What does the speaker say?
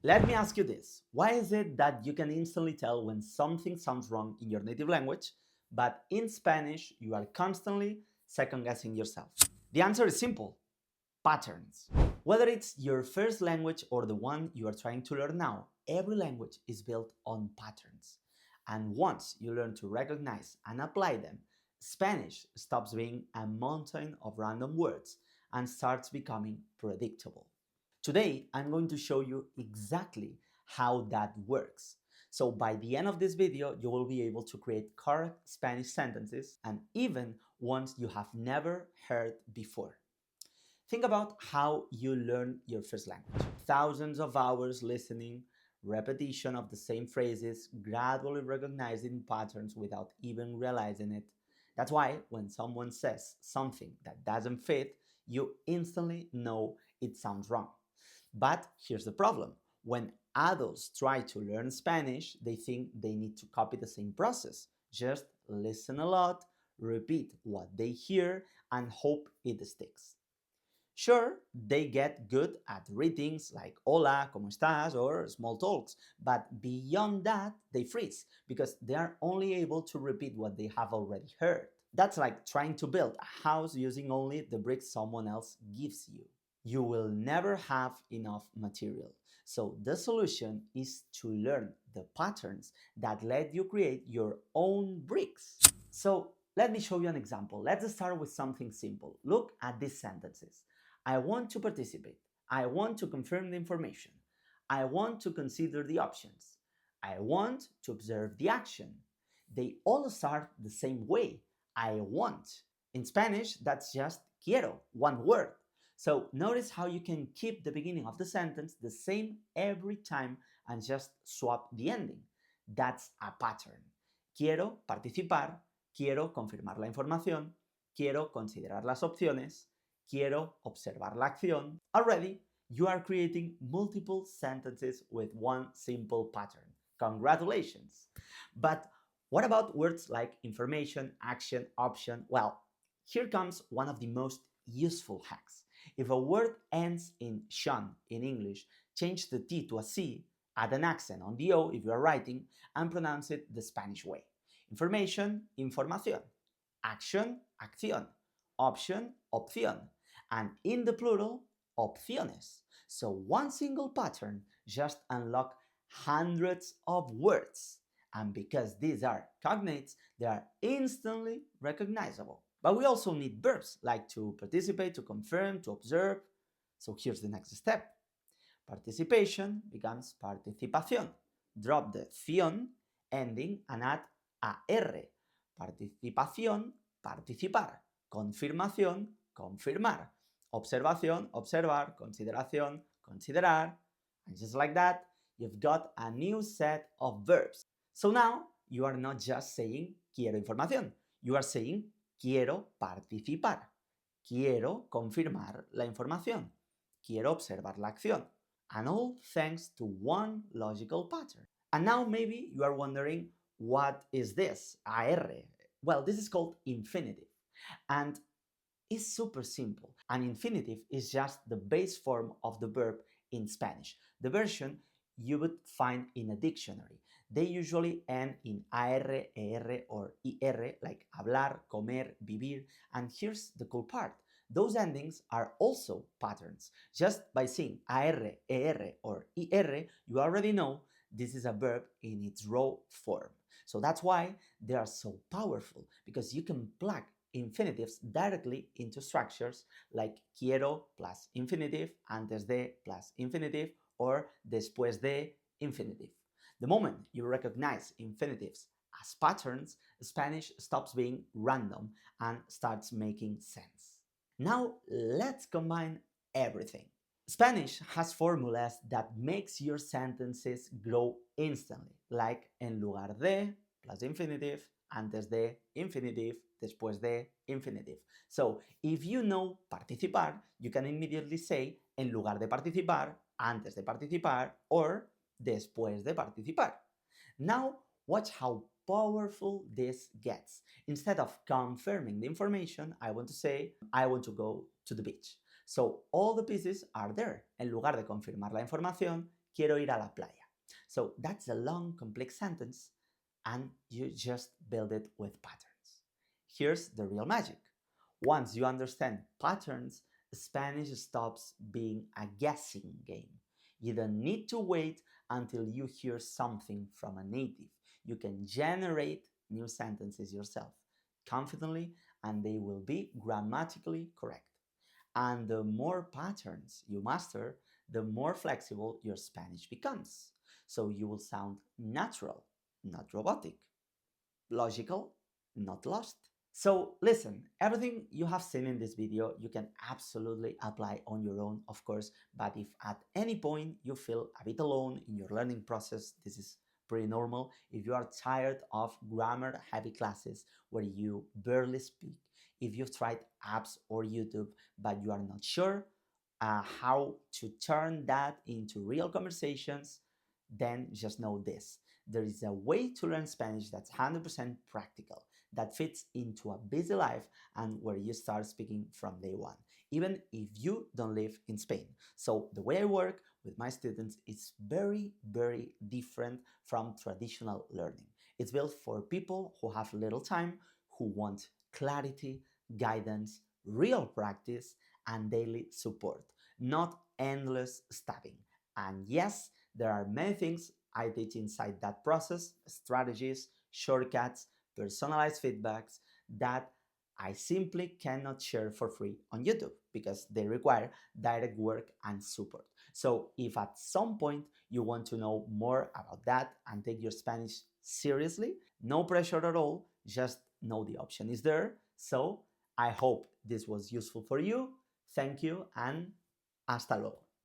Let me ask you this. Why is it that you can instantly tell when something sounds wrong in your native language, but in Spanish you are constantly second guessing yourself? The answer is simple: patterns. Whether it's your first language or the one you are trying to learn now, every language is built on patterns. And once you learn to recognize and apply them, Spanish stops being a mountain of random words and starts becoming predictable. Today, I'm going to show you exactly how that works. So by the end of this video, you will be able to create correct Spanish sentences and even ones you have never heard before. Think about how you learn your first language. Thousands of hours listening, repetition of the same phrases, gradually recognizing patterns without even realizing it. That's why when someone says something that doesn't fit, you instantly know it sounds wrong. But here's the problem. When adults try to learn Spanish, they think they need to copy the same process. Just listen a lot, repeat what they hear, and hope it sticks. Sure, they get good at readings like hola, ¿cómo estás, or small talks, but beyond that, they freeze because they are only able to repeat what they have already heard. That's like trying to build a house using only the bricks someone else gives you. You will never have enough material. So the solution is to learn the patterns that let you create your own bricks. So let me show you an example. Let's start with something simple. Look at these sentences. I want to participate. I want to confirm the information. I want to consider the options. I want to observe the action. They all start the same way. I want. In Spanish, that's just quiero, one word. So notice how you can keep the beginning of the sentence the same every time and just swap the ending. That's a pattern. Quiero participar, quiero confirmar la información, quiero considerar las opciones, quiero observar la acción. Already, you are creating multiple sentences with one simple pattern. Congratulations! But what about words like information, action, option? Well, here comes one of the most useful hacks. If a word ends in shun in English, change the T to a C, add an accent on the O if you are writing, and pronounce it the Spanish way. Information, información. Action, acción. Option, opción. And in the plural, opciones. So one single pattern just unlock hundreds of words. And because these are cognates, they are instantly recognizable. But we also need verbs like to participate, to confirm, to observe. So here's the next step. Participation becomes participación. Drop the ción ending and add AR. Participación, participar. Confirmación, confirmar. Observación, observar. Consideración, considerar. And just like that, you've got a new set of verbs. So now you are not just saying quiero información. You are saying quiero participar. Quiero confirmar la información. Quiero observar la acción. And all thanks to one logical pattern. And now maybe you are wondering, what is this? AR. Well, this is called infinitive. And it's super simple. An infinitive is just the base form of the verb in Spanish, the version you would find in a dictionary. They usually end in AR, ER, or IR, like hablar, comer, vivir. And here's the cool part. Those endings are also patterns. Just by saying AR, ER, or IR, you already know this is a verb in its raw form. So that's why they are so powerful, because you can plug infinitives directly into structures like quiero plus infinitive, antes de plus infinitive, or después de infinitive. The moment you recognize infinitives as patterns, Spanish stops being random and starts making sense. Now let's combine everything. Spanish has formulas that makes your sentences grow instantly, like en lugar de plus infinitive, antes de infinitive, después de infinitive. So if you know participar, you can immediately say en lugar de participar, antes de participar, or después de participar. Now watch how powerful this gets. Instead of confirming the information, I want to say, I want to go to the beach. So all the pieces are there. En lugar de confirmar la información, quiero ir a la playa. So that's a long, complex sentence, and you just build it with patterns. Here's the real magic. Once you understand patterns, Spanish stops being a guessing game. You don't need to wait until you hear something from a native. You can generate new sentences yourself confidently, and they will be grammatically correct. And the more patterns you master, the more flexible your Spanish becomes. So you will sound natural, not robotic, logical, not lost. So listen, everything you have seen in this video, you can absolutely apply on your own, of course, but if at any point you feel a bit alone in your learning process, this is pretty normal. If you are tired of grammar heavy classes where you barely speak, if you've tried apps or YouTube, but you are not sure how to turn that into real conversations, then just know this. There is a way to learn Spanish that's 100% practical, that fits into a busy life and where you start speaking from day one, even if you don't live in Spain. So the way I work with my students is very, very different from traditional learning. It's built for people who have little time, who want clarity, guidance, real practice, and daily support, not endless studying. And yes, there are many things I teach inside that process, strategies, shortcuts, personalized feedbacks that I simply cannot share for free on YouTube because they require direct work and support. So, if at some point you want to know more about that and take your Spanish seriously, no pressure at all, just know the option is there. So, I hope this was useful for you. Thank you and hasta luego.